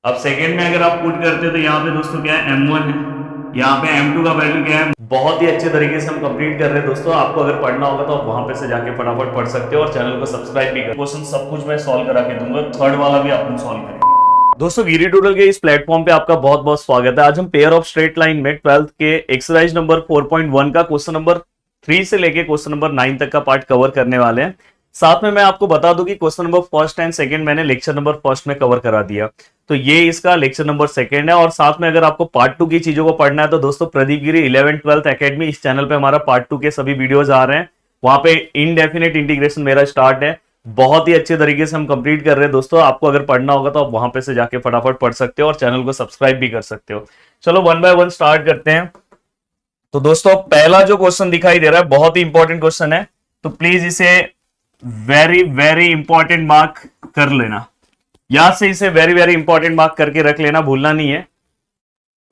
अब सेकेंड में अगर आप पुट करते हो तो यहाँ पे दोस्तों क्या है M1 है, यहाँ पे M2 का वैल्यू क्या है। बहुत ही अच्छे तरीके से हम कंप्लीट कर रहे हैं दोस्तों। आपको अगर पढ़ना होगा तो आप वहां पे से जाके फटाफट पढ़ सकते हो और चैनल को सब्सक्राइब भी कर। क्वेश्चन सब कुछ मैं सॉल्व करा के दूंगा, थर्ड वाला भी अपन सॉल्व करेंगे। दोस्तों गिरी टूडल के इस प्लेटफॉर्म पे आपका बहुत बहुत स्वागत है। आज हम पेयर ऑफ स्ट्रेट लाइन में 12th के एक्सरसाइज नंबर 4.1 का क्वेश्चन नंबर 3 से लेके क्वेश्चन नंबर 9 तक का पार्ट कवर करने वाले हैं। साथ में मैं आपको बता दूं कि question number first and second मैंने लेक्चर नंबर फर्स्ट में कवर करा दिया, तो ये इसका लेक्चर नंबर सेकंड है। और साथ में अगर आपको पार्ट 2 की चीजों को पढ़ना है तो दोस्तों प्रदीप गिरी 11th-12th एकेडमी, इस चैनल पे हमारा पार्ट 2 के सभी वीडियोस आ रहे हैं। वहां पे इनडेफिनेट इंटीग्रेशन मेरा स्टार्ट है, बहुत ही अच्छे तरीके से हम कंप्लीट कर रहे हैं दोस्तों। आपको अगर पढ़ना होगा तो आप वहां पे से जाके फटाफट पढ़ सकते हो और चैनल को सब्सक्राइब भी कर सकते हो। चलो वन बाय वन स्टार्ट करते हैं। तो दोस्तों पहला जो क्वेश्चन दिखाई दे रहा है बहुत ही इंपॉर्टेंट क्वेश्चन है, तो प्लीज इसे वेरी वेरी इंपॉर्टेंट मार्क कर लेना। यहां से इसे वेरी वेरी इंपॉर्टेंट मार्क करके रख लेना, भूलना नहीं है।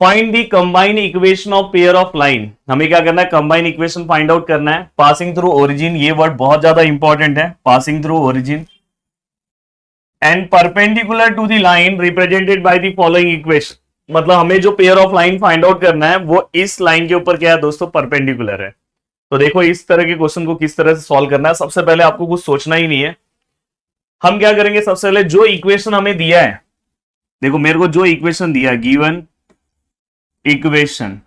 Find the combine equation of pair of line. हमें क्या करना है, कंबाइन इक्वेशन फाइंड आउट करना है। पासिंग थ्रू ओरिजिन, ये वर्ड बहुत ज्यादा इंपॉर्टेंट है, passing through origin and perpendicular to the line represented by the following equation. मतलब हमें जो pair of line find out करना है वो इस लाइन के ऊपर क्या है दोस्तों, परपेंडिकुलर है। तो देखो इस तरह के क्वेश्चन को किस तरह से सॉल्व करना है। सबसे पहले आपको कुछ सोचना ही नहीं है, हम क्या करेंगे, सबसे पहले जो इक्वेशन हमें दिया है, देखो मेरे को जो इक्वेशन दिया है, गिवन इक्वेशन,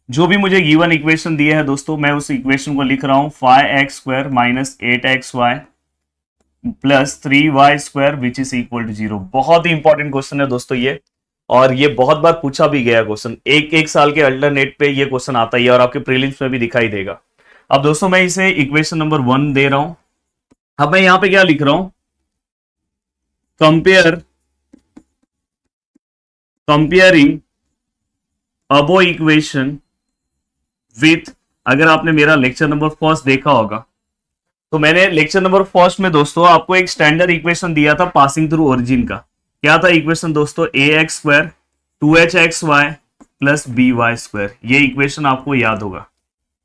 जो भी मुझे गिवन इक्वेशन दिया है दोस्तों, मैं उस इक्वेशन को लिख रहा हूं 5x² minus 8xy plus 3y² which is equal to 0। बहुत ही इंपॉर्टेंट क्वेश्चन है दोस्तों ये, और ये बहुत बार पूछा भी गया क्वेश्चन। एक साल के अल्टरनेट पे ये क्वेश्चन आता ही है और आपके प्रीलिम्स में भी दिखाई देगा। अब दोस्तों मैं इसे इक्वेशन नंबर 1 दे रहा हूं। अब मैं यहां पे क्या लिख रहा हूं, कंपेयरिंग अबो इक्वेशन विथ, अगर आपने मेरा लेक्चर नंबर फर्स्ट देखा होगा तो मैंने लेक्चर नंबर फर्स्ट में दोस्तों आपको एक स्टैंडर्ड इक्वेशन दिया था पासिंग थ्रू ओरिजिन का। क्या था इक्वेशन दोस्तों, ax² 2hxy प्लस by²। ये इक्वेशन आपको याद होगा।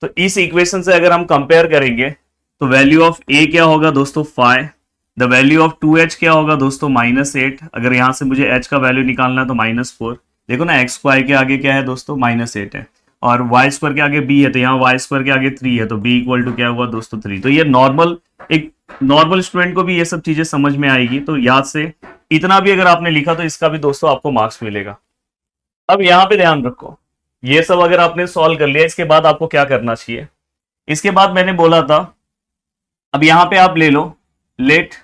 तो इस इक्वेशन से अगर हम कंपेयर करेंगे तो वैल्यू ऑफ a क्या होगा दोस्तों 5, द वैल्यू ऑफ 2h क्या होगा दोस्तों -8। अगर यहां से मुझे h का वैल्यू निकालना है तो -4। देखो ना x y के आगे क्या है दोस्तों, -8 है, और y² के आगे b है, तो यहाँ y² के आगे 3 है, तो b इक्वल टू क्या हुआ दोस्तों 3। तो ये नॉर्मल, एक नॉर्मल स्टूडेंट को भी ये सब चीजें समझ में आएगी। तो याद से इतना भी अगर आपने लिखा तो इसका भी दोस्तों आपको मार्क्स मिलेगा। अब यहां पे ध्यान रखो, ये सब अगर आपने सॉल्व कर लिया, इसके बाद आपको क्या करना चाहिए। इसके बाद मैंने बोला था, अब यहां पे आप ले लो, लेट,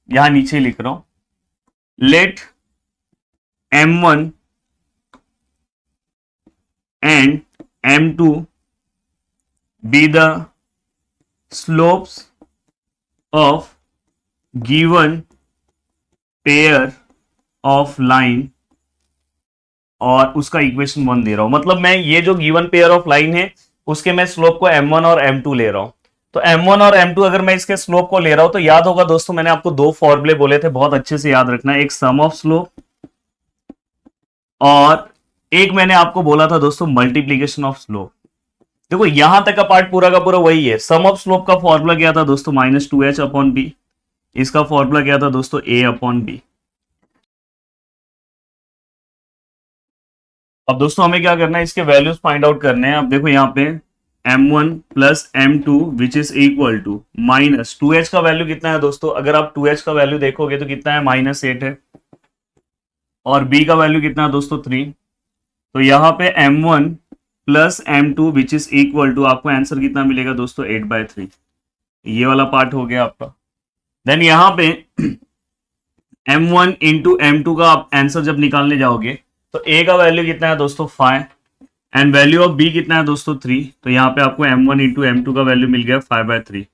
यहां नीचे लिख रहा हूं, late M1 and M2 be the slopes of given pair of line, और उसका इक्वेशन 1 दे रहा हूं। मतलब मैं ये जो गिवन पेयर ऑफ लाइन है उसके मैं स्लोप को M1 और M2 ले रहा हूं। तो M1 और M2 अगर मैं इसके स्लोप को ले रहा हूं तो याद होगा दोस्तों मैंने आपको दो फॉर्मूले बोले थे, बहुत अच्छे से याद रखना, एक सम ऑफ स्लोप और एक मैंने आपको बोला था दोस्तों मल्टीप्लीकेशन ऑफ स्लोप। देखो यहां तक का पार्ट पूरा का पूरा वही है। सम ऑफ स्लोप का फॉर्मूला क्या था दोस्तों, -2h/b। इसका फॉर्मूला क्या था दोस्तों, a/b। अब दोस्तों हमें क्या करना है, इसके वैल्यूज फाइंड आउट करने हैं। अब देखो यहाँ पे M1 plus M2 which is equal to -2h का वैल्यू कितना है दोस्तों, अगर आप 2h का वैल्यू देखोगे तो कितना है, -8 है, और b का वैल्यू कितना है दोस्तों 3। तो यहाँ पे M1 plus M2 which is equal to, आपको आंसर कितना मिलेगा दोस्तों 8/3। ये वाला पार्ट हो गया आपका। देन यहाँ पे M1 इंटू M2 का आप आंसर जब निकालने जाओगे तो a का वैल्यू कितना है दोस्तों 5 एंड वैल्यू ऑफ b कितना है दोस्तों 3। तो यहाँ पे आपको M1 इंटू M2 का वैल्यू मिल गया 5/3।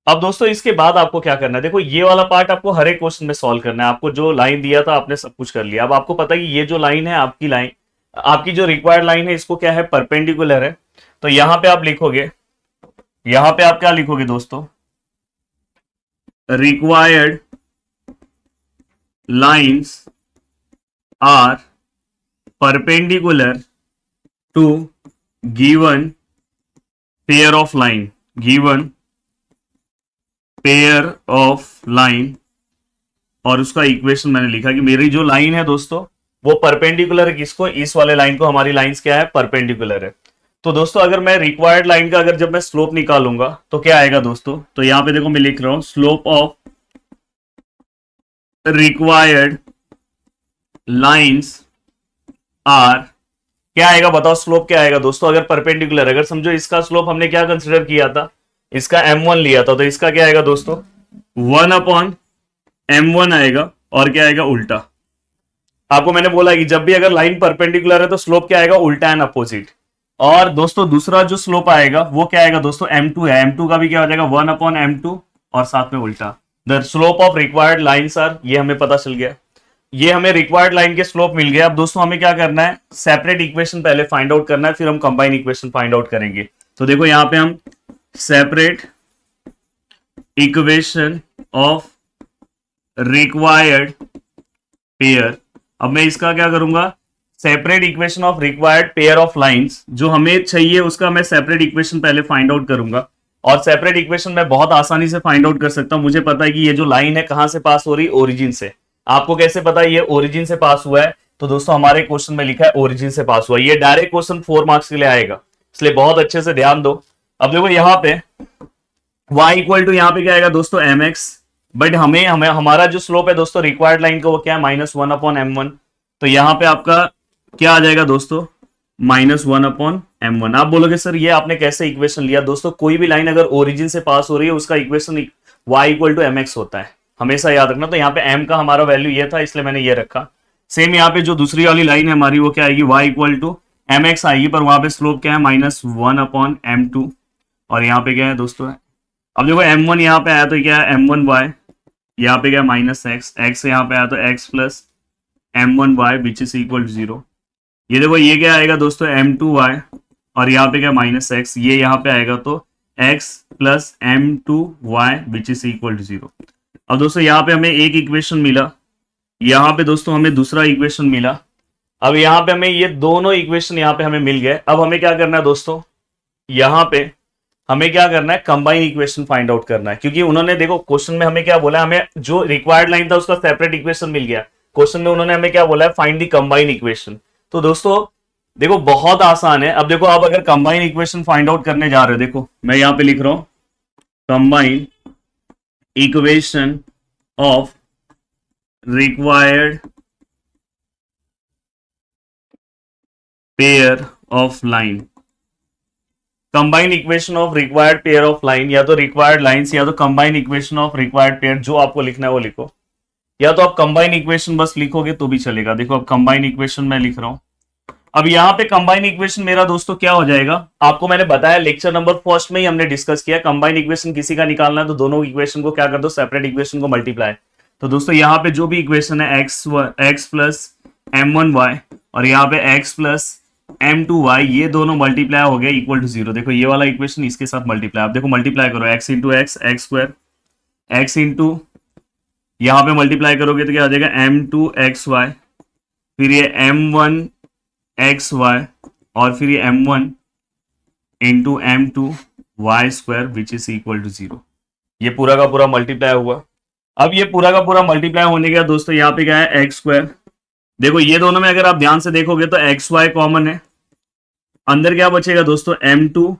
अब दोस्तों इसके बाद आपको क्या करना है, देखो ये वाला पार्ट आपको हर एक क्वेश्चन में सॉल्व करना है। आपको जो लाइन दिया था आपने सब कुछ कर लिया। अब आपको पता है कि ये जो लाइन है आपकी लाइन, आपकी जो रिक्वायर्ड लाइन है, इसको क्या है, परपेंडिकुलर है। तो यहां पे आप लिखोगे, यहां पे आप क्या लिखोगे दोस्तों, required lines are perpendicular to given pair of line, given pair of line, और उसका इक्वेशन मैंने लिखा कि मेरी जो लाइन है दोस्तों वो परपेंडिकुलर है किसको, इस वाले लाइन को, हमारी लाइंस क्या है, परपेंडिकुलर है। तो दोस्तों अगर मैं रिक्वायर्ड लाइन का अगर जब मैं स्लोप निकालूंगा तो क्या आएगा दोस्तों, तो यहां पे देखो मैं लिख रहा हूं slope of required lines are, क्या आएगा बताओ, स्लोप क्या आएगा दोस्तों, अगर परपेंडिकुलर, अगर समझो इसका स्लोप हमने क्या कंसिडर किया था, इसका m1 लिया था, तो इसका क्या आएगा दोस्तों 1/m1 आएगा, और क्या आएगा उल्टा। आपको मैंने बोला कि जब भी अगर लाइन परपेंडिकुलर है तो स्लोप क्या आएगा, उल्टा एंड अपोजिट। और दोस्तों दूसरा जो स्लोप आएगा वो क्या आएगा दोस्तों, m2 है, m2 का भी क्या हो जाएगा 1/m2 और साथ में उल्टा। The slope of required lines are, ये हमें पता चल गया, ये हमें रिक्वायर्ड लाइन के स्लोप मिल गया। अब दोस्तों हमें क्या करना है, सेपरेट इक्वेशन पहले फाइंड आउट करना है, फिर हम कंबाइन इक्वेशन फाइंड आउट करेंगे। तो देखो यहां पे हम separate equation of required pair, अब मैं इसका क्या करूंगा, separate equation of required pair of lines, जो हमें चाहिए उसका मैं सेपरेट इक्वेशन पहले फाइंड आउट करूंगा। और सेपरेट इक्वेशन मैं बहुत आसानी से फाइंड आउट कर सकता हूं, मुझे पता है कि ये जो लाइन है कहां से पास हो रही, ओरिजिन से। आपको कैसे पता है ये ओरिजिन से पास हुआ है, तो दोस्तों हमारे क्वेश्चन में लिखा है ओरिजिन से पास हुआ, ये डायरेक्ट क्वेश्चन 4 मार्क्स के लिए आएगा, इसलिए बहुत अच्छे से ध्यान दो। अब देखो यहाँ पे y इक्वल टू यहाँ पे क्या आएगा दोस्तों mx, बट हमें हमारा जो स्लोप है दोस्तों रिक्वायर्ड लाइन का वो क्या है -1/m1, तो यहाँ पे आपका क्या आ जाएगा दोस्तों -1/m1। आप बोलोगे सर ये आपने कैसे इक्वेशन लिया, दोस्तों कोई भी लाइन अगर ओरिजिन से पास हो रही है उसका equation y equal to mx होता है, हमेशा याद रखना। तो यहाँ पे m का हमारा वैल्यू ये था इसलिए मैंने ये रखा। सेम यहाँ पे जो दूसरी वाली लाइन है हमारी वो क्या आएगी, y इक्वल टू mx आएगी, पर वहां पे स्लोप क्या है -1/m2, और यहाँ पे क्या है दोस्तों, अब देखो m1 यहाँ पे आया तो क्या है m1y, यहाँ पे क्या -x, x यहाँ पे आया तो x plus m1y which is equal to 0। ये देखो ये क्या आएगा दोस्तों m2y, और यहाँ पे क्या -x, ये यहाँ पे आएगा तो x plus m2y which is equal to 0। अब दोस्तों यहाँ पे हमें एक इक्वेशन मिला, यहाँ पे दोस्तों हमें दूसरा इक्वेशन मिला। अब यहाँ पे हमें ये दोनों इक्वेशन यहाँ पे हमें मिल गए। अब हमें क्या करना है दोस्तों, यहाँ पे हमें क्या करना है, कंबाइन इक्वेशन फाइंड आउट करना है, क्योंकि उन्होंने देखो क्वेश्चन में हमें क्या बोला है, हमें जो रिक्वायर्ड लाइन था उसका सेपरेट इक्वेशन मिल गया, क्वेश्चन में उन्होंने हमें क्या बोला है, फाइंड द कंबाइन इक्वेशन। तो दोस्तों देखो बहुत आसान है। अब देखो आप अगर कंबाइन इक्वेशन फाइंड आउट करने जा रहे हो, देखो मैं यहां पे लिख रहा हूं combine equation of required pair of line, combine equation of required pair of line, या तो रिक्वायर्ड लाइंस या तो combine equation of required pair, जो आपको लिखना है वो लिखो, या तो आप कंबाइन इक्वेशन बस लिखोगे तो भी चलेगा। देखो अब कंबाइन इक्वेशन मैं लिख रहा हूं। अब यहाँ पे कंबाइन इक्वेशन मेरा दोस्तों क्या हो जाएगा, आपको मैंने बताया लेक्चर नंबर फर्स्ट में ही हमने डिस्कस किया, कंबाइन इक्वेशन किसी का निकालना है तो दोनों इक्वेशन को क्या कर दो, सेपरेट इक्वेशन को मल्टीप्लाई। तो दोस्तों यहाँ पे जो भी इक्वेशन है x प्लस m1y और यहाँ पे x प्लस m2y, ये दोनों मल्टीप्लाई हो गया इक्वल टू 0। देखो ये वाला इक्वेशन इसके साथ मल्टीप्लाई, आप देखो मल्टीप्लाई करो x into x x square, x into यहाँ पे मल्टीप्लाई करोगे तो क्या आ जाएगा m2xy, फिर ये m1xy और फिर ये m1 into m2y square which is equal to 0। ये पूरा का पूरा मल्टीप्लाई हुआ। अब ये पूरा का पूरा मल्टीप्लाई होने के बाद दोस्तों यहाँ पे क्या है x स्क्वायर, देखो ये दोनों में अगर आप ध्यान से देखोगे तो xy कॉमन है, अंदर क्या बचेगा दोस्तों m2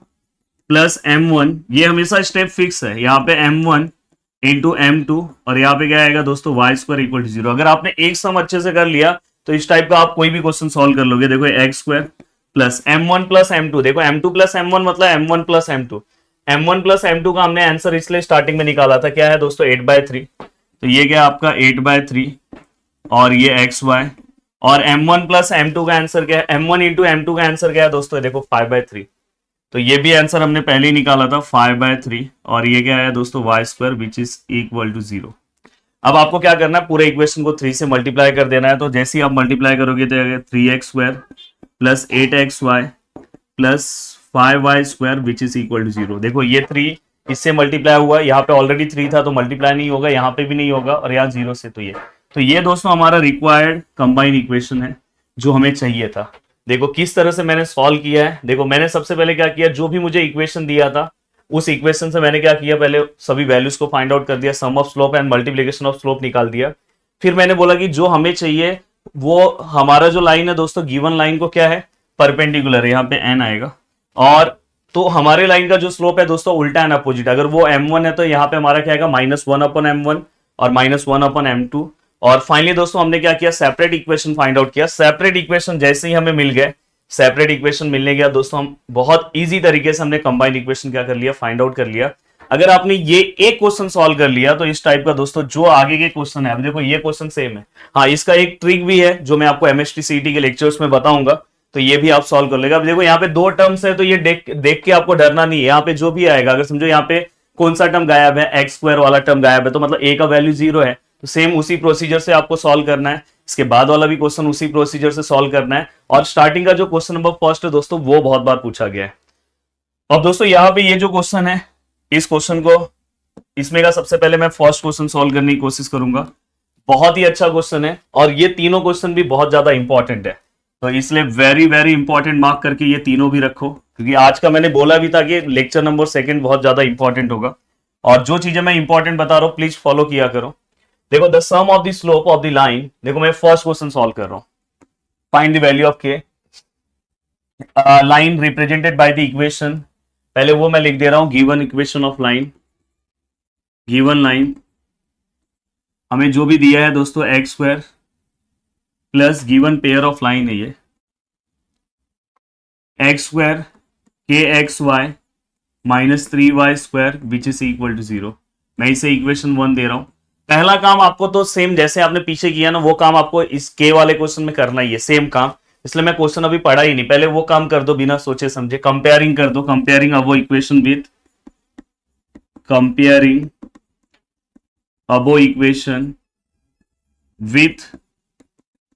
प्लस m1, ये हमेशा स्टेप फिक्स है, यहाँ पे m1 इंटू m2 और यहाँ पे क्या आएगा दोस्तों y स्क्वायर इक्वल टू 0। अगर आपने एक सम अच्छे से कर लिया तो इस टाइप का आप कोई भी क्वेश्चन सॉल्व कर लोगे। देखो x square plus m1 plus m2, देखो m2 प्लस m1 मतलब m1 plus m2, m1 plus m2 का हमने आंसर इसलिए स्टार्टिंग में निकाला था, क्या है दोस्तों 8/3, तो ये क्या आपका 8/3 और ये xy, और m1 प्लस m2 का आंसर क्या है, m1 इंटू m2 का आंसर क्या है दोस्तों, देखो 5/3, तो ये भी आंसर हमने पहले ही निकाला था 5/3, और ये क्या है दोस्तों y square which is equal to 0। अब आपको क्या करना है, पूरे इक्वेशन को 3 से मल्टीप्लाई कर देना है। तो जैसे ही आप मल्टीप्लाई करोगे तो 3x square plus 8xy plus 5y square which is equal to 0। देखो ये 3 इससे मल्टीप्लाई हुआ, यहाँ पे ऑलरेडी 3 था तो मल्टीप्लाई नहीं होगा, यहाँ पे भी नहीं होगा, और यहाँ 0 से तो ये दोस्तों हमारा रिक्वायर्ड कंबाइन इक्वेशन है जो हमें चाहिए था। देखो किस तरह से मैंने सॉल्व किया है। देखो मैंने सबसे पहले क्या किया, जो भी मुझे इक्वेशन दिया था उस इक्वेशन से मैंने क्या किया, पहले सभी वैल्यूज को फाइंड आउट कर दिया, sum of slope and multiplication of slope निकाल दिया। फिर मैंने बोला कि जो हमें चाहिए वो हमारा जो लाइन है दोस्तों, गिवन लाइन को क्या है, परपेंडिकुलर है, यहाँ पे एन आएगा। और तो हमारे लाइन का जो स्लोप है दोस्तों उल्टा एंड अपोजिट, अगर वो m1 है तो यहाँ पे हमारा क्या आएगा, -1/m1 और -1/m2। और फाइनली दोस्तों हमने क्या किया, सेपरेट इक्वेशन फाइंड आउट किया। सेपरेट इक्वेशन जैसे ही हमें मिल गए, सेपरेट इक्वेशन मिलने गया दोस्तों, हम बहुत इजी तरीके से हमने कंबाइंड इक्वेशन क्या कर लिया, फाइंड आउट कर लिया। अगर आपने ये एक क्वेश्चन सॉल्व कर लिया तो इस टाइप का दोस्तों जो आगे के क्वेश्चन है, अब देखो ये क्वेश्चन सेम है। हाँ, इसका एक ट्रिक भी है जो मैं आपको एमएसटी सीईटी के लेक्चर्स में बताऊंगा, तो ये भी आप सॉल्व कर लेगा। अब देखो यहाँ पे दो टर्म्स है, तो ये देख देख के आपको डरना नहीं है। यहाँ पे जो भी आएगा, अगर समझो यहाँ पे कौन सा टर्म गायब है, x² वाला टर्म गायब है, तो मतलब a का वैल्यू 0 है, तो सेम उसी प्रोसीजर से आपको सॉल्व करना है। इसके बाद वाला भी क्वेश्चन उसी प्रोसीजर से सॉल्व करना है। और स्टार्टिंग का जो क्वेश्चन नंबर फर्स्ट है दोस्तों, वो बहुत बार पूछा गया है। अब दोस्तों यहाँ पे ये जो क्वेश्चन है, इस क्वेश्चन को, इसमें का सबसे पहले मैं फर्स्ट क्वेश्चन सॉल्व करने की कोशिश करूंगा। बहुत ही अच्छा क्वेश्चन है और ये तीनों क्वेश्चन भी बहुत ज्यादा इंपॉर्टेंट है, तो इसलिए वेरी वेरी इंपॉर्टेंट मार्क करके ये तीनों भी रखो, क्योंकि आज का मैंने बोला भी था कि लेक्चर नंबर सेकंड बहुत ज्यादा इंपॉर्टेंट होगा। और जो चीजें मैं इंपॉर्टेंट बता रहा हूं प्लीज फॉलो किया करो। देखो, the sum of the slope of the line, देखो मैं फर्स्ट क्वेश्चन सॉल्व कर रहा हूं। Find the value of k, line represented by the equation, पहले वो मैं लिख दे रहा हूं, given equation of line, given line हमें जो भी दिया है दोस्तों x² plus given pair of line है ये x² kxy -3y² which is equal to 0। मैं इसे इक्वेशन 1 दे रहा हूं। पहला काम आपको तो सेम जैसे आपने पीछे किया ना, वो काम आपको इस k वाले क्वेश्चन में करना ही है, सेम काम। इसलिए मैं क्वेश्चन अभी पढ़ा ही नहीं, पहले वो काम कर दो बिना सोचे समझे, कंपेयरिंग कर दो, comparing above equation with, comparing above equation with,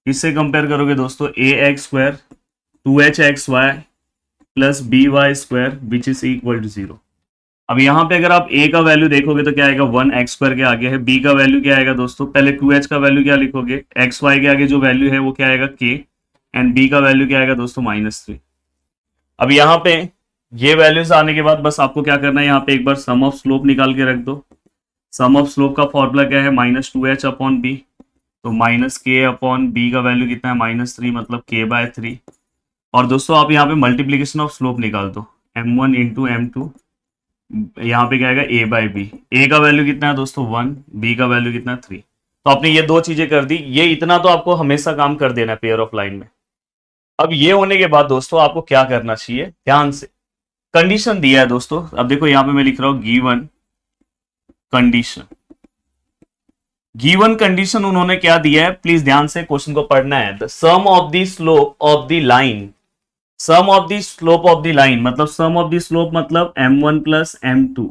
किससे कंपेयर करोगे दोस्तों, ax² 2hxy plus by² which is equal to 0। अब यहां पे अगर आप a का वैल्यू देखोगे तो क्या आएगा, 1x² के आगे है। b का वैल्यू क्या आएगा दोस्तों, पहले 2h का वैल्यू क्या लिखोगे, xy के आगे जो वैल्यू है वो क्या आएगा k, एंड b का वैल्यू क्या आएगा दोस्तों -3। अब यहाँ पे ये वैल्यूज आने के बाद बस आपको क्या करना है, यहाँ पे एक बार सम ऑफ स्लोप निकाल के रख दो। सम ऑफ स्लोप का फॉर्मूला क्या है, -2h/b, तो -k/b का वैल्यू कितना है, -3, मतलब k/3। और दोस्तों आप यहाँ पे मल्टीप्लीकेशन ऑफ स्लोप निकाल दो, m1 इंटू m2, यहाँ पे क्या आएगा a/b। a का वैल्यू कितना है दोस्तों 1, b का वैल्यू कितना है 3। तो आपने ये दो चीजें कर दी, ये इतना तो आपको हमेशा काम कर देना है पेयर ऑफ लाइन में। अब ये होने के बाद दोस्तों आपको क्या करना चाहिए, ध्यान से, कंडीशन दिया है दोस्तों। अब देखो यहाँ पे मैं लिख रहा हूँ गिवन कंडीशन, गिवन कंडीशन उन्होंने क्या दिया है, प्लीज ध्यान से क्वेश्चन को पढ़ना है। The sum of the slope of the line, sum of the slope of the line मतलब सम ऑफ द स्लोप मतलब m1 plus m2,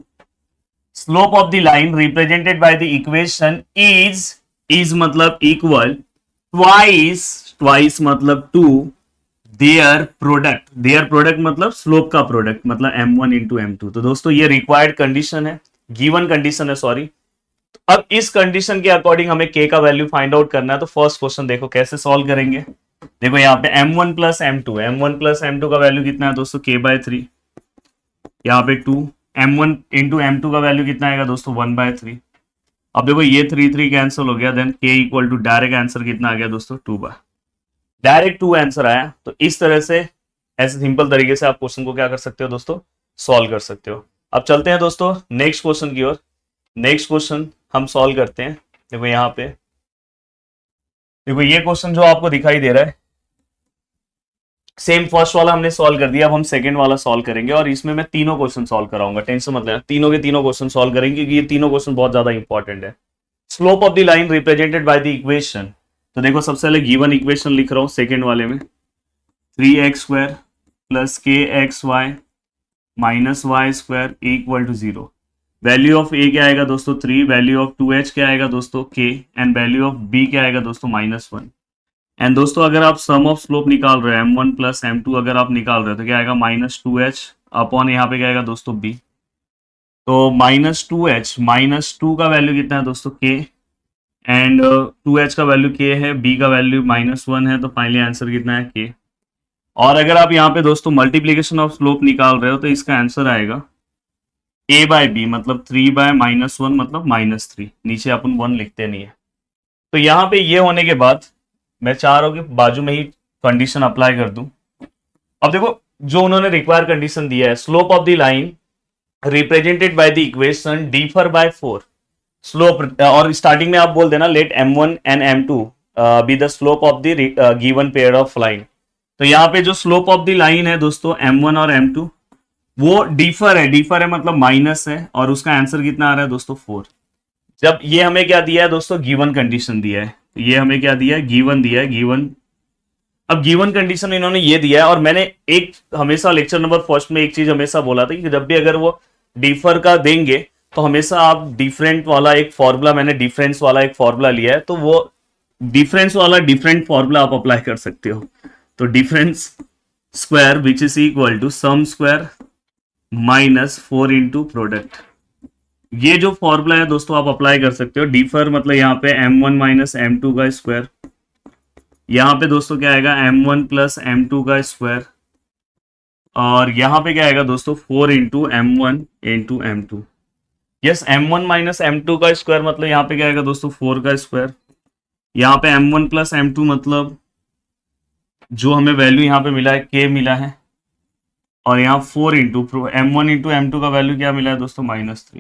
slope of the line represented by the equation is मतलब equal, twice, twice मतलब 2, their product मतलब slope का product मतलब m1 into m2। तो दोस्तों ये रिक्वायर्ड कंडीशन है, गिवन कंडीशन है सॉरी। अब इस कंडीशन के अकॉर्डिंग हमें k का वैल्यू फाइंड आउट करना है। तो फर्स्ट क्वेश्चन देखो कैसे सॉल्व करेंगे। देखो यहाँ पे m1 प्लस m2 का वैल्यू कितना है दोस्तों, k/3, यहाँ पे 2, m1 इंटू m2 का वैल्यू कितना आएगा दोस्तों 1/3। अब देखो ये 3 कैंसिल हो गया, then k equal to direct answer कितना आ गया दोस्तों 2, डायरेक्ट 2 आंसर आया। तो इस तरह से ऐसे सिंपल तरीके से आप क्वेश्चन को क्या कर सकते हो दोस्तों, सॉल्व कर सकते हो। अब चलते हैं दोस्तों नेक्स्ट क्वेश्चन की ओर। नेक्स्ट क्वेश्चन हम सॉल्व करते हैं। देखो यहाँ पे, देखो ये क्वेश्चन जो आपको दिखाई दे रहा है, सेम फर्स्ट वाला हमने सॉल्व कर दिया। अब हम सेकंड वाला सॉल्व करेंगे और इसमें मैं तीनों क्वेश्चन सॉल्व कराऊंगा, टेंशन मत लेना, तीनों के तीनों क्वेश्चन सॉल्व करेंगे क्योंकि ये तीनों क्वेश्चन बहुत ज्यादा इंपॉर्टेंट है। Slope of the line represented by the equation, तो देखो सबसे पहले गिवन इक्वेशन लिख रहा हूं सेकंड वाले में, 3x² plus kxy -y² equal to 0। Value of a क्या आएगा दोस्तों 3, वैल्यू ऑफ 2h क्या आएगा दोस्तों k, and value of b क्या आएगा दोस्तों -1। एंड दोस्तों अगर आप सम ऑफ स्लोप निकाल रहे हैं m1 प्लस m2 अगर आप निकाल रहे हो तो क्या आएगा -2h अपॉन यहाँ पे क्या आएगा दोस्तों b। तो -2h, -2 का वैल्यू कितना है दोस्तों k, एंड 2h का वैल्यू k है, b का वैल्यू -1 है, तो फाइनली आंसर कितना है k। और अगर आप यहाँ पे दोस्तों मल्टीप्लीकेशन ऑफ स्लोप निकाल रहे हो तो इसका आंसर आएगा a/b मतलब 3/-1 मतलब -3, नीचे अपन 1 लिखते नहीं है। तो यहाँ पे ये होने के बाद मैं चाह रहा हूं कि बाजू में ही कंडीशन अप्लाई कर दूं। अब देखो जो उन्होंने रिक्वायर कंडीशन दिया है, slope of the line represented by the equation differ by 4। Slope और स्टार्टिंग में आप बोल देना let m1 and m2 be the slope of the given pair of line. तो यहाँ पे जो स्लोप ऑफ द लाइन है दोस्तों m1 और m2 वो डिफर है मतलब माइनस है, और उसका आंसर कितना आ रहा है दोस्तों 4। जब ये हमें क्या दिया है दोस्तों, गिवन कंडीशन दिया है, तो ये हमें क्या दिया है, गिवन दिया है, गिवन। अब गिवन कंडीशन इन्होंने ये दिया है, और मैंने एक हमेशा लेक्चर नंबर फर्स्ट में एक चीज हमेशा बोला था कि जब भी अगर वो डिफर का देंगे तो हमेशा आप डिफरेंट वाला एक फॉर्मूला, मैंने डिफरेंस वाला एक फॉर्मूला लिया है, तो वो डिफरेंस वाला डिफरेंट फॉर्मूला आप अप्लाई कर सकते हो। तो difference square which is equal to sum square minus 4 into product. ये जो फॉर्मूला है दोस्तों आप अप्लाई कर सकते हो। डिफर मतलब यहाँ पे m1 माइनस m2 का स्क्वायर, यहाँ पे दोस्तों क्या आएगा m1 प्लस m2 का स्क्वायर, और यहाँ पे क्या आएगा दोस्तों 4 into m1 into m2। Yes, m1 minus m2 का स्क्वायर मतलब यहाँ पे क्या आएगा दोस्तों 4 का स्क्वायर, यहाँ पे m1 प्लस m2 मतलब जो हमें वैल्यू यहाँ पे मिला है k मिला है, और यहाँ 4 इंटू m1 इंटू m2 का वैल्यू क्या मिला है दोस्तों -3।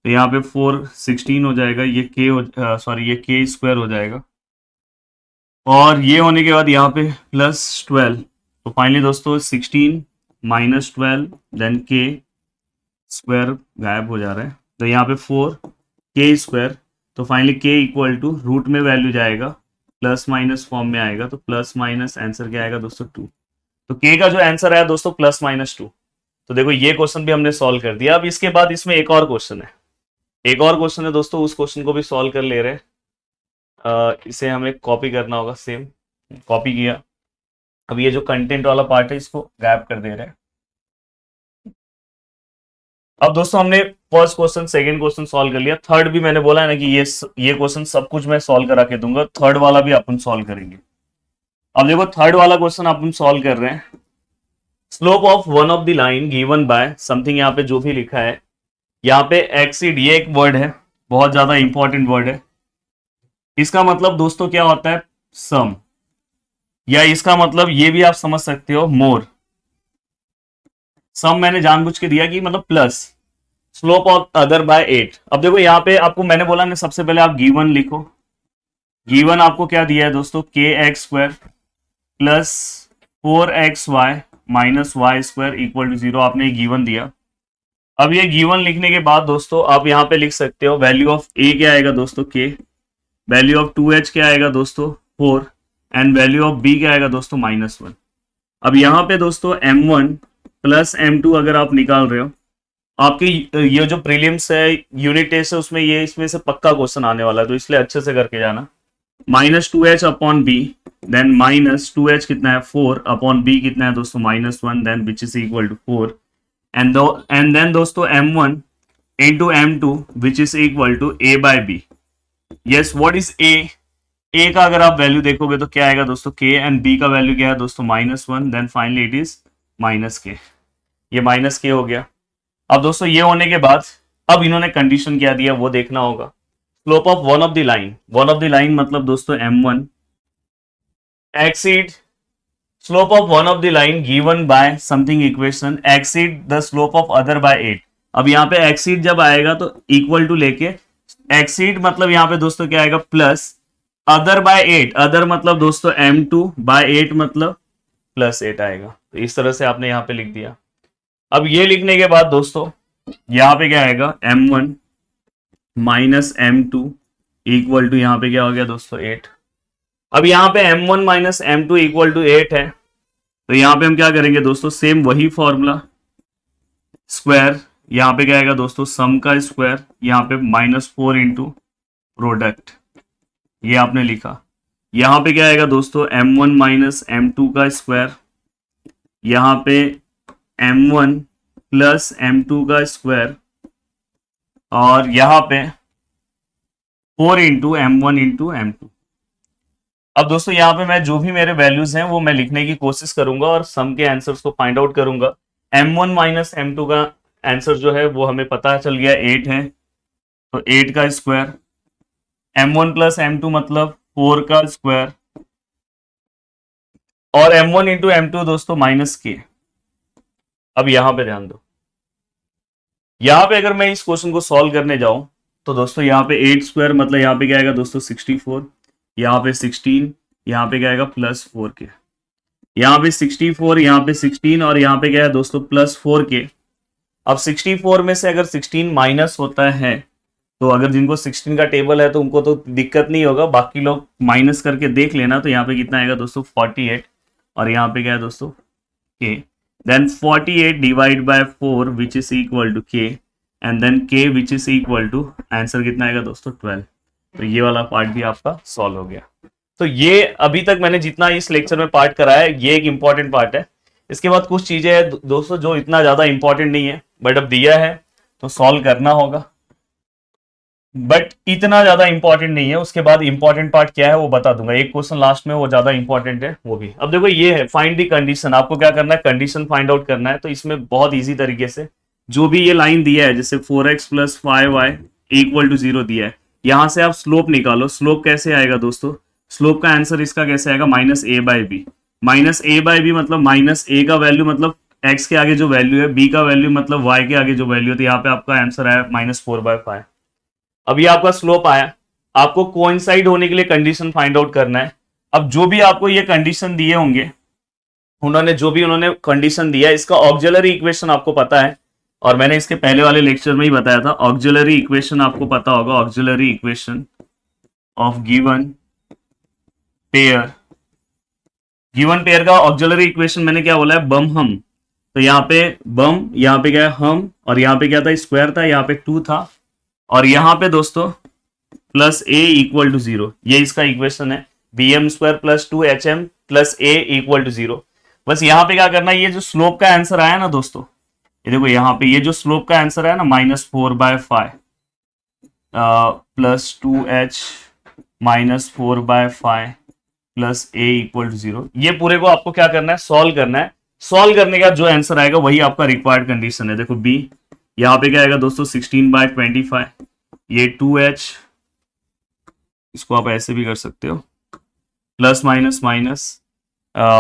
तो यहाँ पे 4 16 हो जाएगा, ये ये k स्क्वायर हो जाएगा, और ये होने के बाद यहाँ पे +12। तो फाइनली दोस्तों 16 माइनस 12 देन k स्क्वायर गायब हो जा रहा है, तो यहाँ पे 4 k स्क्वायर। तो finally k equal to root में वैल्यू जाएगा प्लस माइनस फॉर्म में आएगा, तो प्लस माइनस आंसर क्या आएगा दोस्तों 2। तो k का जो आंसर आया दोस्तों +-2। तो देखो ये क्वेश्चन भी हमने सॉल्व कर दिया। अब इसके बाद इसमें एक और क्वेश्चन है, दोस्तों, उस क्वेश्चन को भी सॉल्व कर ले रहे हैं। इसे हमें कॉपी करना होगा, सेम कॉपी किया। अब ये जो कंटेंट वाला पार्ट है इसको गायब कर दे रहे हैं। अब दोस्तों हमने first question second question solve कर लिया, थर्ड भी मैंने बोला है ना कि ये क्वेश्चन सब कुछ मैं सॉल्व करा के दूंगा, थर्ड वाला भी अपन सॉल्व करेंगे। अब देखो थर्ड वाला क्वेश्चन अपन सॉल्व कर रहे हैं। Slope of one of the line given bye something, यहाँ पे जो भी लिखा है, यहाँ पे एक्सीड, ये एक वर्ड है, बहुत ज्यादा इंपॉर्टेंट वर्ड है। इसका मतलब दोस्तों क्या होता है, सम, या इसका मतलब ये भी आप समझ सकते हो मोर। सम मैंने जानबूझ के दिया कि मतलब plus slope of other by 8। अब देखो यहाँ पे आपको मैंने बोला ना, सबसे पहले आप गिवन लिखो। गिवन आपको क्या दिया है दोस्तों, kx square plus 4xy minus y square equal to 0, आपने गिवन दिया। अब ये गिवन लिखने के बाद दोस्तों आप यहाँ पे लिख सकते हो वैल्यू ऑफ a क्या आएगा दोस्तों k, वैल्यू ऑफ 2h क्या आएगा दोस्तों 4, एंड वैल्यू ऑफ b क्या आएगा दोस्तों -1। अब यहाँ पे दोस्तों m1 प्लस m2 अगर आप निकाल रहे हो, आपके ये जो प्रीलिम्स है यूनिट टेस्ट है उसमें ये इसमें से पक्का क्वेश्चन आने वाला है, तो इसलिए अच्छे से करके जाना। -2h upon b, then -2h कितना है 4 अपॉन b कितना है दोस्तों -1, then which is equal to 4, and then दोस्तों m1 into m2 which is equal to a by b। Yes, what is a का अगर आप वैल्यू देखोगे तो क्या आएगा दोस्तों k, एंड b का वैल्यू क्या है दोस्तों -1, then finally it is -k। ये -k हो गया। अब दोस्तों ये होने के बाद अब इन्होंने कंडीशन क्या दिया वो देखना होगा। Slope of one of the line मतलब दोस्तों m1 exceed slope of one of the line given bye something equation exceed the slope of other by 8। अब यहाँ पे एक्सीड जब आएगा तो इक्वल टू लेके, एक्सीड मतलब यहाँ पे दोस्तों क्या आएगा प्लस अदर बाय 8, अदर मतलब दोस्तों m2 बाय 8 मतलब +8 आएगा। तो इस तरह से आपने यहाँ पे लिख दिया। अब ये लिखने के बाद दोस्तों यहाँ पे क्या आएगा m1 minus m2 equal to यहाँ पे क्या हो गया दोस्तों 8। अब यहाँ पे m1 minus m2 equal to 8 है, तो यहाँ पे हम क्या करेंगे दोस्तों, सेम वही फॉर्मूला, स्क्वायर, यहाँ पे क्या आएगा दोस्तों सम का स्क्वायर, यहाँ पे -4 इंटू प्रोडक्ट, ये आपने लिखा। यहाँ पे क्या आएगा दोस्तों m1 माइनस m2 का स्क्वायर, यहाँ पे m1 प्लस m2 का स्क्वायर, और यहाँ पे 4 इंटू m1 इंटू m2। अब दोस्तों यहाँ पे मैं जो भी मेरे वैल्यूज हैं वो मैं लिखने की कोशिश करूंगा और सम के आंसर्स को फाइंड आउट करूंगा। m1 माइनस m2 का आंसर जो है वो हमें पता चल गया 8 है, तो 8 का स्क्वायर, m1 प्लस m2 मतलब 4 का स्क्वायर, और m1 इंटू m2 दोस्तों माइनस के। अब यहां पे ध्यान दो, यहां पे अगर मैं इस क्वेश्चन को सॉल्व करने जाऊं तो दोस्तों यहाँ पे 8 स्क्वायर मतलब यहाँ पे क्या आएगा दोस्तों 64, यहाँ पे 16, यहाँ पे क्या आएगा +4 के, यहाँ पे 64, यहाँ पे 16 और यहाँ पे क्या है दोस्तों +4 के। अब 64 में से अगर 16 माइनस होता है तो अगर जिनको 16 का टेबल है तो उनको तो दिक्कत नहीं होगा, बाकी लोग माइनस करके देख लेना। तो यहाँ पे कितना आएगा दोस्तों 48 और यहाँ पे क्या है दोस्तों k, then 48 divide by 4 which is equal to k and then k which is equal to answer कितना आएगा दोस्तों 12। तो ये वाला पार्ट भी आपका सॉल्व हो गया। तो ये अभी तक मैंने जितना इस लेक्चर में पार्ट कराया है ये एक इंपॉर्टेंट पार्ट है। इसके बाद कुछ चीजें हैं दोस्तों जो इतना ज्यादा इंपॉर्टेंट नहीं है, बट अब दिया है तो सॉल्व करना होगा, बट इतना ज्यादा इंपॉर्टेंट नहीं है। उसके बाद इंपॉर्टेंट पार्ट क्या है वो बता दूंगा, एक क्वेश्चन लास्ट में वो ज्यादा इंपॉर्टेंट है वो भी। अब देखो ये है फाइंड दी कंडीशन, आपको क्या करना है कंडीशन फाइंड आउट करना है। तो इसमें बहुत इजी तरीके से जो भी ये लाइन दिया है जैसे 4x + 5y इक्वल टू 0 दिया है, यहां से आप स्लोप निकालो। स्लोप कैसे आएगा दोस्तों, स्लोप का आंसर इसका कैसे आएगा -a/b। -a/b मतलब -a का वैल्यू मतलब x के आगे जो वैल्यू है, b का वैल्यू मतलब y के आगे जो वैल्यू है। तो यहाँ पे आपका आंसर आया -4/5। अब ये आपका स्लोप आया, आपको कोइंसाइड होने के लिए कंडीशन फाइंड आउट करना है। अब जो भी आपको ये कंडीशन दिए होंगे, उन्होंने कंडीशन दिया है, इसका ऑक्सिलरी इक्वेशन आपको पता है और मैंने इसके पहले वाले लेक्चर में ही बताया था। ऑक्सिलरी इक्वेशन आपको पता होगा, auxiliary equation of given pair. Given pair का ऑक्सिलरी इक्वेशन मैंने क्या बोला है, बम हम। तो यहाँ पे बम, यहाँ पे क्या है हम, और यहाँ पे क्या था स्क्वायर था, यहाँ पे 2 था, और यहाँ पे दोस्तों +a इक्वल टू 0, ये इसका इक्वेशन है। bm² + 2hm + a equal to 0। बस यहाँ पे क्या करना है, ये जो स्लोप का आंसर आया ना दोस्तों, ये देखो यहाँ पे ये जो स्लोप का आंसर है ना -4/5 + 2h -4/5 + a इक्वल टू 0, ये पूरे को आपको क्या करना है सॉल्व करना है। सॉल्व करने का जो आंसर आएगा वही आपका रिक्वायर्ड कंडीशन है। देखो b, यहाँ पे क्या आएगा दोस्तों 16/25, ये 2h, इसको आप ऐसे भी कर सकते हो, प्लस माइनस माइनस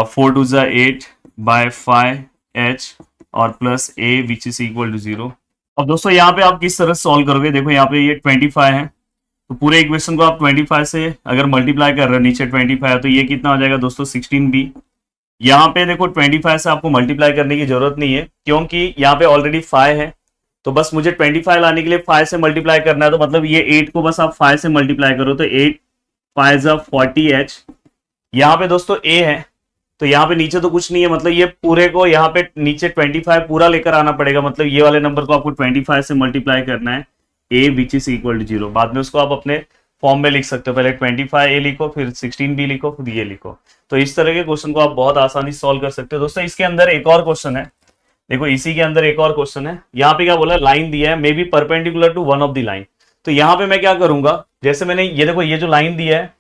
4 2 8/5h और plus a which is equal to 0। अब दोस्तों यहाँ पे आप किस तरह सॉल्व करोगे, देखो यहाँ पे ये 25 है तो पूरे इक्वेशन को आप 25 से अगर मल्टीप्लाई कर रहे हो, नीचे 25 है तो ये कितना हो जाएगा दोस्तों 16b। यहाँ पे देखो 25 से आपको मल्टीप्लाई करने की जरूरत नहीं है क्योंकि यहाँ पे ऑलरेडी 5 है, तो बस मुझे 25 लाने के लिए 5 से मल्टीप्लाई करना है। तो मतलब ये 8 को बस आप 5 से मल्टीप्लाई करो तो 8 5 40h। यहाँ पे दोस्तों a है तो यहाँ पे नीचे तो कुछ नहीं है, मतलब ये पूरे को यहाँ पे नीचे 25 पूरा लेकर आना पड़ेगा, मतलब ये वाले नंबर को आपको 25 से मल्टीप्लाई करना है a which is equal to 0। बाद में उसको आप अपने फॉर्म में लिख सकते हो, पहले 25a लिखो, फिर 16b लिखो, फिर ये लिखो। तो इस तरह के क्वेश्चन को आप बहुत आसानी से सॉल्व कर सकते हो। दोस्तों इसके अंदर एक और क्वेश्चन है, देखो इसी के अंदर एक और क्वेश्चन है। यहाँ पे क्या बोला, लाइन दिया है may be perpendicular to one of the line. तो यहाँ पे मैं क्या करूंगा, जैसे मैंने ये देखो ये जो लाइन दिया है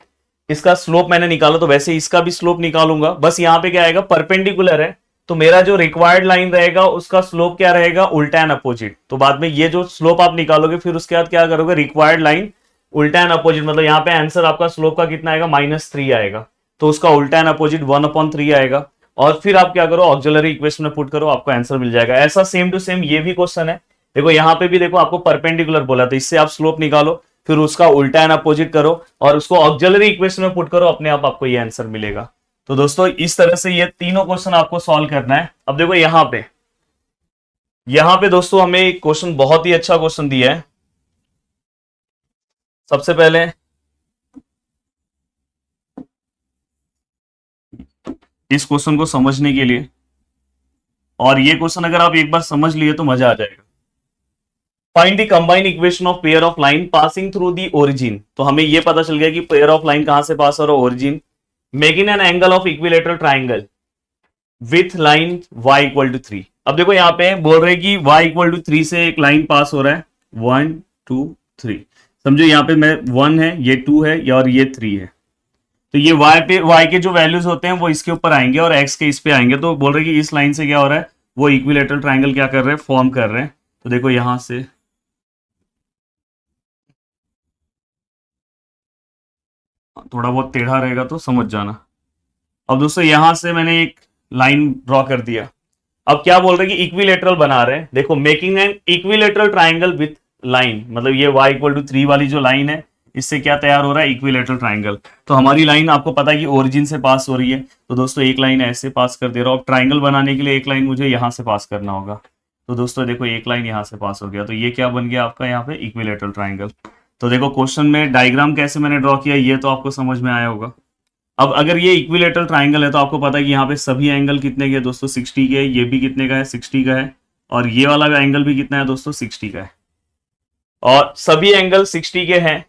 इसका स्लोप मैंने निकाला, तो वैसे इसका भी स्लोप निकालूंगा। बस यहाँ पे क्या आएगा, परपेंडिकुलर है तो मेरा जो रिक्वायर्ड लाइन रहेगा उसका स्लोप क्या रहेगा, उल्टा एंड अपोजिट। तो बाद में ये जो स्लोप आप निकालोगे फिर उसके बाद क्या करोगे, रिक्वायर्ड लाइन उल्टा एंड अपोजिट, मतलब यहाँ पे आंसर आपका स्लोप का कितना आएगा -3 आएगा, तो उसका उल्टा एंड अपोजिट 1/3 आएगा। और फिर आप क्या करो, ऑक्सिलरी इक्वेशन में पुट करो, आपको आंसर मिल जाएगा। ऐसा सेम टू सेम ये भी क्वेश्चन है, देखो यहाँ पे भी देखो आपको परपेंडिकुलर बोला तो इससे आप स्लोप निकालो, फिर उसका उल्टा एंड अपोजिट करो और उसको ऑक्सिलरी इक्वेशन में पुट करो, अपने आप आपको ये आंसर मिलेगा। तो दोस्तों इस तरह से ये तीनों क्वेश्चन आपको सॉल्व करना है। अब देखो यहाँ पे दोस्तों हमें एक क्वेश्चन बहुत ही अच्छा क्वेश्चन दिया है। सबसे पहले इस क्वेश्चन को समझने के लिए, और ये क्वेश्चन अगर आप एक बार समझ लिए तो मजा आ जाएगा। Find the combined equation of pair of line passing through the origin. तो हमें ये पता चल गया कि पेयर ऑफ लाइन कहां से पास हो रहा है, origin, making an angle of equilateral triangle with line y = 3। अब देखो यहाँ पे बोल रहे हैं कि y = 3 से एक लाइन पास हो रहा है, 1 2 3। समझो यहाँ पे मैं 1 है, ये 2 है और ये 3 है, तो ये y के जो वैल्यूज होते हैं वो इसके ऊपर आएंगे और x के इस पे आएंगे। तो बोल रहे हैं कि इस लाइन से क्या हो रहा है, वो इक्विलेटरल ट्राइंगल क्या कर रहे हैं, फॉर्म कर रहे हैं। तो देखो यहां से थोड़ा बहुत टेढ़ा रहेगा तो समझ जाना। अब दोस्तों यहां से मैंने एक लाइन ड्रॉ कर दिया। अब क्या बोल रहे हैं कि इक्विलेटरल बना रहे हैं। देखो, making an equilateral triangle with line, मतलब ये y इक्वल टू 3 वाली जो लाइन है, इससे क्या तैयार हो रहा है, इक्विलेटरल ट्राइंगल। तो हमारी लाइन आपको पता है कि ओरिजिन से पास हो रही है, तो दोस्तों एक लाइन ऐसे पास कर दे रहा हूं। अब ट्राइंगल बनाने के लिए एक लाइन मुझे यहां से पास करना होगा। तो दोस्तों देखो, एक लाइन यहां से पास हो गया, तो ये क्या बन गया आपका यहाँ पे, इक्विलेटरल ट्राइंगल। तो देखो क्वेश्चन में डायग्राम कैसे मैंने ड्रॉ किया, ये तो आपको समझ में आया होगा। अब अगर ये इक्विलेटरल ट्राइंगल है तो आपको पता है कि यहाँ पे सभी एंगल कितने के हैं दोस्तों, 60 के। ये भी कितने का है, 60 का है। और ये वाला एंगल भी कितना है दोस्तों, 60 का है। और सभी एंगल 60 के हैं।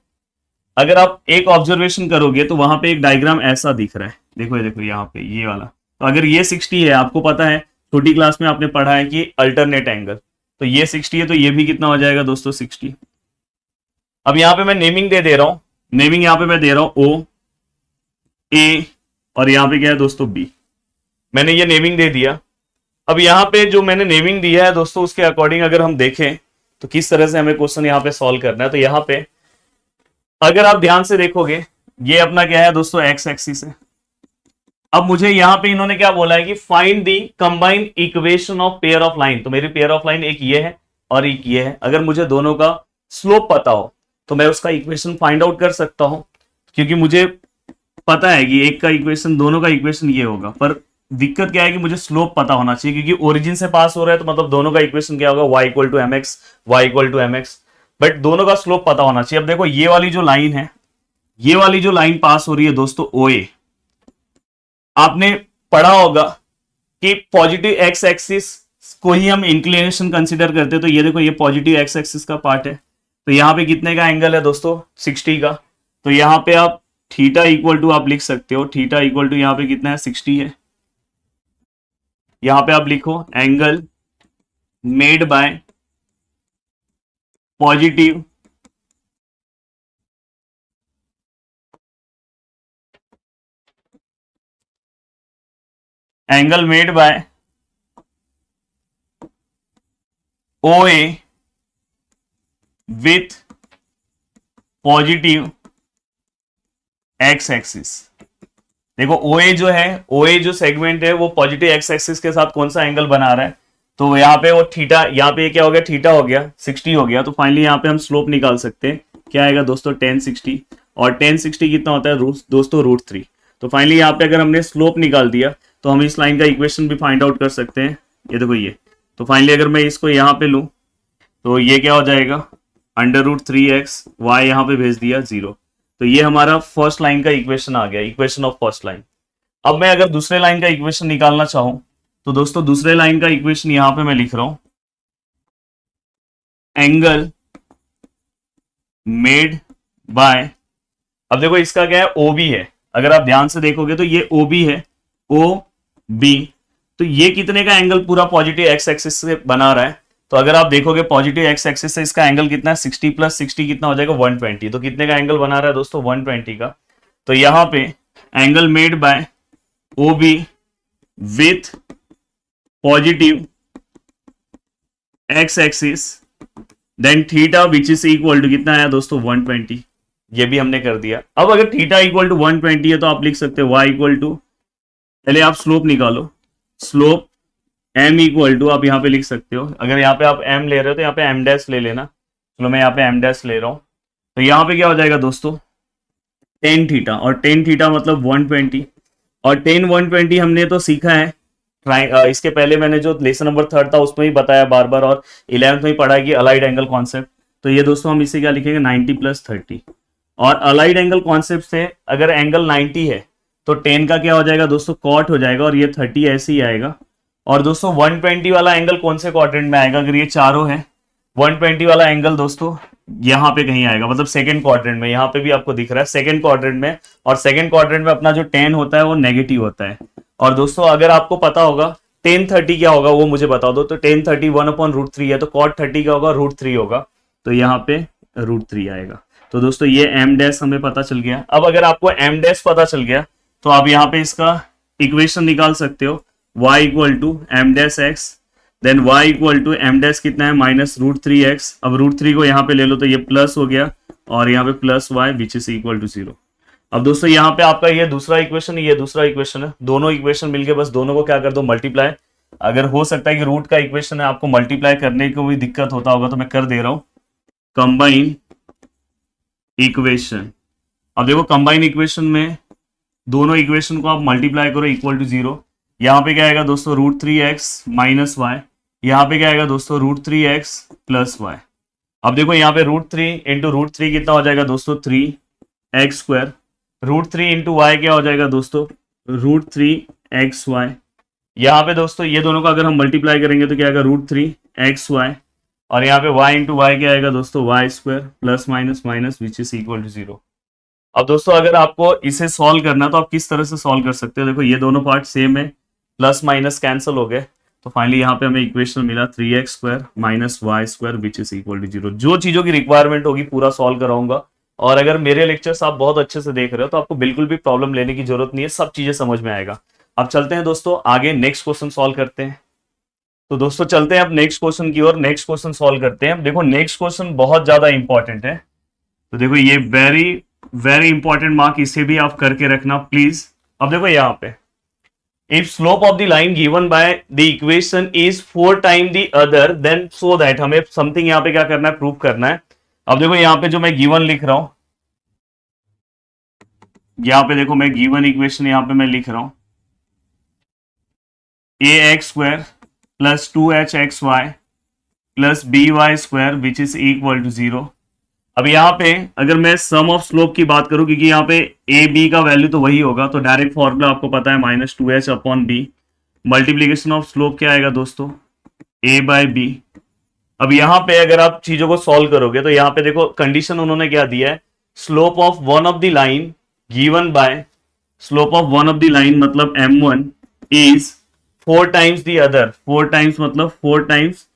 अगर आप एक ऑब्जर्वेशन करोगे तो वहां पे एक डायग्राम ऐसा दिख रहा है, देखो ये देखो यहाँ पे ये वाला। तो अगर ये 60 है, आपको पता है छोटी क्लास में आपने पढ़ा है कि अल्टरनेट एंगल, तो ये 60 है, तो ये भी कितना हो जाएगा दोस्तों, 60। अब यहाँ पे मैं नेमिंग दे रहा हूं। नेमिंग यहाँ पे मैं दे रहा हूं ओ, ए, और यहाँ पे क्या है दोस्तों, बी। मैंने ये नेमिंग दे दिया। अब यहाँ पे जो मैंने नेमिंग दिया है दोस्तों, उसके अकॉर्डिंग अगर हम देखें तो किस तरह से हमें क्वेश्चन यहाँ पे सॉल्व करना है। तो यहाँ पे अगर आप ध्यान से देखोगे, ये अपना क्या है दोस्तों, एक्स एक्सिस है। अब मुझे यहाँ पे इन्होंने क्या बोला है कि find the combined equation of pair of line. तो मेरी पेयर ऑफ लाइन एक ये है और एक ये है। अगर मुझे दोनों का स्लोप पता हो तो मैं उसका इक्वेशन फाइंड आउट कर सकता हूं, क्योंकि मुझे पता है कि एक का इक्वेशन, दोनों का इक्वेशन ये होगा। पर दिक्कत क्या है कि मुझे स्लोप पता होना चाहिए, क्योंकि ओरिजिन से पास हो रहा है, तो मतलब दोनों का इक्वेशन क्या होगा, y equal to m x, y equal to m x. But दोनों का स्लोप पता होना चाहिए। अब देखो, ये वाली जो लाइन है, ये वाली जो लाइन पास हो रही है दोस्तों, OA, आपने पढ़ा होगा कि पॉजिटिव एक्स एक्सिस को ही हम इंक्लिनेशन कंसिडर करते हैं। तो ये देखो, ये पॉजिटिव एक्स एक्सिस का पार्ट है। तो यहाँ पे कितने का एंगल है दोस्तों, 60 का। तो यहाँ पे आप थीटा इक्वल टू आप लिख सकते हो, थीटा इक्वल टू यहाँ पे कितना है, 60 है। यहाँ पे आप लिखो angle made bye positive angle made bye OA with positive x axis. देखो OA जो है, OA जो सेगमेंट है, वो पॉजिटिव एक्स एक्सिस के साथ कौन सा एंगल बना रहा है, तो यहाँ पे वो थीटा, यहाँ पे क्या हो गया, थीटा हो गया, 60 हो गया। तो फाइनली यहाँ पे हम स्लोप निकाल सकते हैं, क्या आएगा दोस्तों, tan 60। और tan 60 कितना होता है दोस्तों, √3। तो फाइनली यहाँ पे अगर हमने स्लोप निकाल दिया तो हम इस लाइन का इक्वेशन भी फाइंड आउट कर सकते हैं। ये देखो ये, तो फाइनली अगर मैं इसको यहाँ पे लूँ तो ये क्या हो जाएगा, √3x, y यहाँ पे भेज दिया 0। तो ये हमारा फर्स्ट लाइन का इक्वेशन आ गया, इक्वेशन ऑफ फर्स्ट लाइन। अब मैं अगर दूसरे लाइन का इक्वेशन निकालना चाहूं तो दोस्तों दूसरे लाइन का इक्वेशन यहां पे मैं लिख रहा हूं, एंगल मेड बाय, अब देखो इसका क्या है, OB है। अगर आप ध्यान से देखोगे तो ये OB है, OB। तो ये कितने का एंगल पूरा पॉजिटिव एक्स एक्सिस से बना रहा है। तो अगर आप देखोगे पॉजिटिव एक्स एक्सिस से इसका एंगल कितना है, 60 प्लस 60 कितना हो जाएगा, 120। तो कितने का एंगल बना रहा है दोस्तों, 120 का। तो यहां पे angle made by OB with positive x axis, then theta which is equal to कितना है दोस्तों, 120। ये भी हमने कर दिया। अब अगर थीटा इक्वल टू 120 है तो आप लिख सकते हो y इक्वल टू, पहले आप स्लोप निकालो, स्लोप m इक्वल टू, आप यहाँ पे लिख सकते हो, अगर यहाँ पे आप m ले रहे हो तो यहाँ पे m डैश ले लेना। चलो मैं यहाँ पे m डैश ले रहा हूँ। तो यहाँ पे क्या हो जाएगा दोस्तों, tan थीटा, और tan थीटा मतलब 120। और tan 120 हमने तो सीखा है, इसके पहले मैंने जो लेसन नंबर 3 था उसमें ही बताया बार बार, और 11th में ही पढ़ा कि अलाइड एंगल कॉन्सेप्ट। तो ये दोस्तों हम इसे क्या लिखेंगे, 90 + 30। और अलाइड एंगल कॉन्सेप्ट से अगर एंगल 90 है तो 10 का क्या हो जाएगा दोस्तों, कॉट हो जाएगा, और ये 30 ऐसे ही आएगा। और दोस्तों 120 वाला एंगल कौन से क्वाड्रेंट में आएगा, अगर ये चारों है, 120 वाला एंगल दोस्तों यहाँ पे कहीं आएगा, मतलब सेकंड क्वाड्रेंट में। यहाँ पे भी आपको दिख रहा है सेकंड क्वाड्रेंट में, और सेकंड क्वाड्रेंट में अपना जो 10 होता है वो नेगेटिव होता है। और दोस्तों अगर आपको पता होगा tan 30 क्या होगा वो मुझे बता दो। तो tan 30 1/√3 है, तो cot 30 क्या होगा, √3 होगा। तो यहाँ पे √3 आएगा। तो दोस्तों ये m डैश हमें पता चल गया। अब अगर आपको m डैश पता चल गया तो आप यहाँ पे इसका इक्वेशन निकाल सकते हो, y equal to m dash x, then y equal to m dash कितना है, -√3x। अब √3 को यहाँ पे ले लो तो ये प्लस हो गया, और यहाँ पे +y which is equal to 0। अब दोस्तों यहाँ पे आपका ये दूसरा इक्वेशन, ये दूसरा इक्वेशन है, दोनों इक्वेशन मिलके बस दोनों को क्या कर दो, मल्टीप्लाई। अगर हो सकता है कि रूट का इक्वेशन है, आपको मल्टीप्लाई करने को भी दिक्कत होता होगा, तो मैं कर दे रहा हूं कंबाइन इक्वेशन। अब देखो कंबाइन इक्वेशन में दोनों इक्वेशन को आप मल्टीप्लाई करो इक्वल टू 0। यहाँ पे क्या आएगा दोस्तों, √3x माइनस वाई। यहाँ पे क्या आएगा दोस्तों, √3x प्लस वाई। अब देखो यहाँ पे √3 इंटू √3 कितना हो जाएगा दोस्तों, 3x²। √3 इंटू वाई क्या हो जाएगा दोस्तों, √3xy। यहाँ पे दोस्तों ये दोनों का अगर हम मल्टीप्लाई करेंगे तो क्या आएगा, √3xy। और यहाँ पे y इंटू वाई क्या आएगा दोस्तों, y² plus minus minus which is equal to 0। अब दोस्तों अगर आपको इसे सॉल्व करना है तो आप किस तरह से सॉल्व कर सकते हो, देखो ये दोनों पार्ट सेम है, प्लस माइनस कैंसिल हो गए, तो फाइनली यहाँ पे हमें इक्वेशन मिला 3x² minus y² which is equal to 0। जो चीजों की रिक्वायरमेंट होगी पूरा सॉल्व कराऊंगा। और अगर मेरे लेक्चर्स आप बहुत अच्छे से देख रहे हो तो आपको बिल्कुल भी प्रॉब्लम लेने की जरूरत नहीं है, सब चीजें समझ में आएगा। अब चलते हैं दोस्तों आगे, नेक्स्ट क्वेश्चन सॉल्व करते हैं। तो दोस्तों चलते हैं अब नेक्स्ट क्वेश्चन की ओर, नेक्स्ट क्वेश्चन सॉल्व करते हैं। देखो नेक्स्ट क्वेश्चन बहुत ज्यादा इंपॉर्टेंट है, तो देखो ये वेरी वेरी इंपॉर्टेंट मार्क, इसे भी आप करके रखना प्लीज। अब देखो यहाँ पे, if slope of the line given by the equation is 4 time the other then so that, हमें समथिंग यहाँ पे क्या करना है, प्रूव करना है। अब देखो यहाँ पे जो मैं गिवन लिख रहा हूं, यहाँ पे देखो मैं गिवन इक्वेशन यहाँ पे मैं लिख रहा हूं, ax² plus 2hxy plus by² which is equal to 0। अब यहाँ पे अगर मैं सम ऑफ स्लोप की बात करूं, क्योंकि यहाँ पे ए बी का वैल्यू तो वही होगा, तो डायरेक्ट फॉर्मूला आपको पता है -2h upon b. Multiplication of slope क्या आएगा दोस्तों, a बाय बी। अब यहाँ पे अगर आप चीजों को सॉल्व करोगे तो यहाँ पे देखो कंडीशन उन्होंने क्या दिया है, slope of one of the line given by, slope of one of the line मतलब m1 is 4 times the other. 4 times मतलब 4 टाइम्स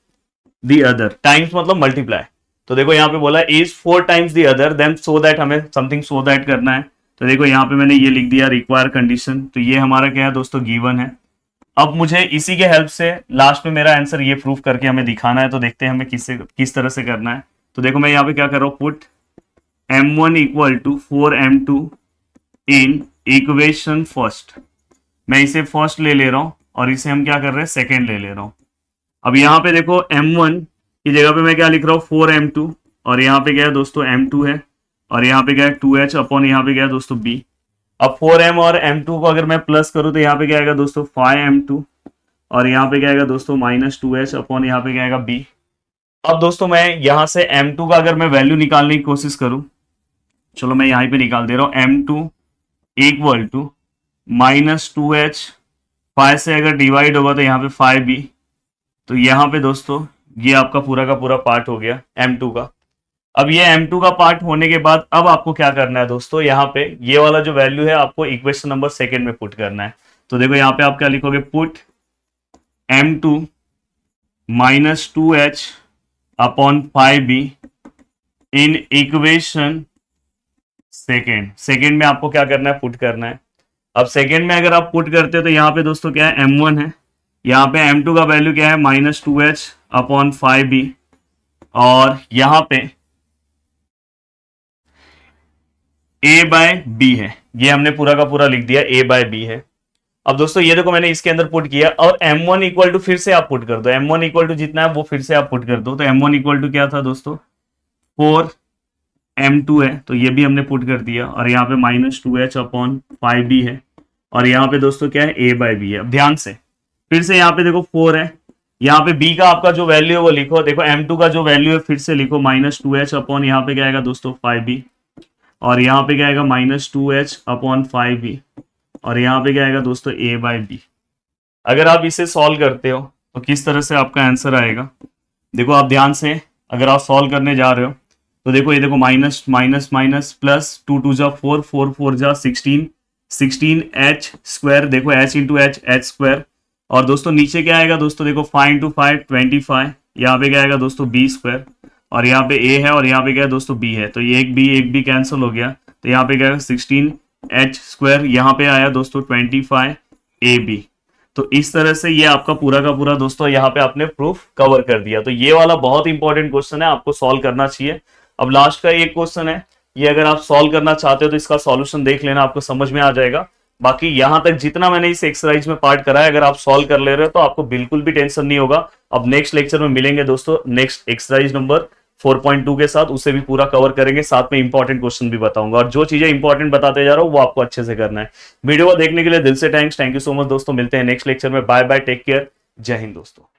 द अदर, टाइम्स मतलब मल्टीप्लाई। तो देखो यहाँ पे बोला is 4 times the other then so that, हमें something so that करना है। तो देखो यहाँ पे मैंने ये लिख दिया रिक्वायर कंडीशन, तो ये हमारा क्या है दोस्तों, गिवन है। अब मुझे इसी के हेल्प से लास्ट में मेरा आंसर ये प्रूफ करके हमें दिखाना है, तो देखते हैं हमें किस तरह से करना है। तो देखो मैं यहाँ पे क्या कर रहा हूँ, put m1 equal to 4m2 in equation first. मैं इसे फर्स्ट ले रहा हूं और इसे हम क्या कर रहे हैं, सेकेंड ले रहा हूं। अब यहाँ पे देखो m1 की जगह पे मैं क्या लिख रहा हूँ, 4m2, और यहाँ पे क्या है दोस्तों m2 है, और यहाँ पे क्या है 2h अपॉन यहाँ पे क्या है दोस्तों b। अब 4m और m2 को अगर मैं प्लस करूं तो यहाँ पे क्या आएगा दोस्तों 5m2, और यहाँ पे क्या आएगा दोस्तों -2h अपॉन यहाँ पे क्या आएगा b। अब दोस्तों मैं यहाँ से m2 का अगर मैं वैल्यू निकालने की कोशिश करूं, चलो मैं यहाँ पे निकाल दे रहा हूं, m2 इक्वल टू -2h, 5 से अगर डिवाइड होगा तो यहाँ पे 5b। तो यहाँ पे दोस्तों ये आपका पूरा का पूरा पार्ट हो गया m2 का। अब ये m2 का पार्ट होने के बाद अब आपको क्या करना है दोस्तों, यहाँ पे ये वाला जो वैल्यू है आपको इक्वेशन नंबर सेकेंड में पुट करना है। तो देखो यहाँ पे आप क्या लिखोगे, put m2 -2h upon 5b in equation second में आपको क्या करना है, पुट करना है। अब सेकेंड में अगर आप पुट करते हो तो यहाँ पे दोस्तों क्या है, m1 है, यहाँ पे m2 का वैल्यू क्या है -2h अपॉन 5b, और यहाँ पे a बाय b है, ये हमने पूरा का पूरा लिख दिया, a बाय b है। अब दोस्तों ये देखो मैंने इसके अंदर पुट किया, और m1 इक्वल टू फिर से आप पुट कर दो, m1 इक्वल टू जितना है वो फिर से आप पुट कर दो। तो m1 इक्वल टू क्या था दोस्तों, 4m2 है, तो ये भी हमने पुट कर दिया, और यहाँ पे -2h अपॉन 5b है, और यहाँ पे दोस्तों क्या है, a बाय b है। अब ध्यान से फिर से यहाँ पे देखो 4 है, यहाँ पे b का आपका जो वैल्यू है वो लिखो, देखो m2 का जो वैल्यू है फिर से लिखो -2h अपॉन यहाँ पे क्या आएगा दोस्तों 5b, और यहाँ पे क्या आएगा -2h अपॉन 5b, और यहाँ पे क्या आएगा दोस्तों a बाय b। अगर आप इसे सॉल्व करते हो तो किस तरह से आपका आंसर आएगा, देखो आप ध्यान से अगर आप सॉल्व करने जा रहे हो तो देखो ये देखो माइनस माइनस माइनस प्लस 2 2 जा 4 4 4 जा 16 h², देखो h इंटू h² और दोस्तों नीचे क्या आएगा दोस्तों, देखो 5 इंटू 5 25, यहाँ पे क्या आएगा दोस्तों b², और यहाँ पे a है और यहाँ पे क्या है दोस्तों b है, तो ये एक b कैंसिल हो गया, तो यहाँ पे क्या है 16h², यहाँ पे आया दोस्तों 25ab। तो इस तरह से ये आपका पूरा का पूरा दोस्तों यहाँ पे आपने प्रूफ कवर कर दिया। तो ये वाला बहुत इंपॉर्टेंट क्वेश्चन है, आपको सॉल्व करना चाहिए। अब लास्ट का एक क्वेश्चन है, ये अगर आप सॉल्व करना चाहते हो तो इसका सॉल्यूशन देख लेना, आपको समझ में आ जाएगा। बाकी यहां तक जितना मैंने इस एक्सरसाइज में पार्ट कराया, अगर आप सॉल्व कर ले रहे हो तो आपको बिल्कुल भी टेंशन नहीं होगा। अब नेक्स्ट लेक्चर में मिलेंगे दोस्तों नेक्स्ट एक्सरसाइज नंबर 4.2 के साथ, उसे भी पूरा कवर करेंगे, साथ में इंपॉर्टेंट क्वेश्चन भी बताऊंगा, और जो चीजें इंपॉर्टेंट बताते जा रहा हूं वो आपको अच्छे से करना है। वीडियो को देखने के लिए दिल से थैंक यू सो मच दोस्तों, मिलते हैं नेक्स्ट लेक्चर में। बाय बाय, टेक केयर, जय हिंद दोस्तों।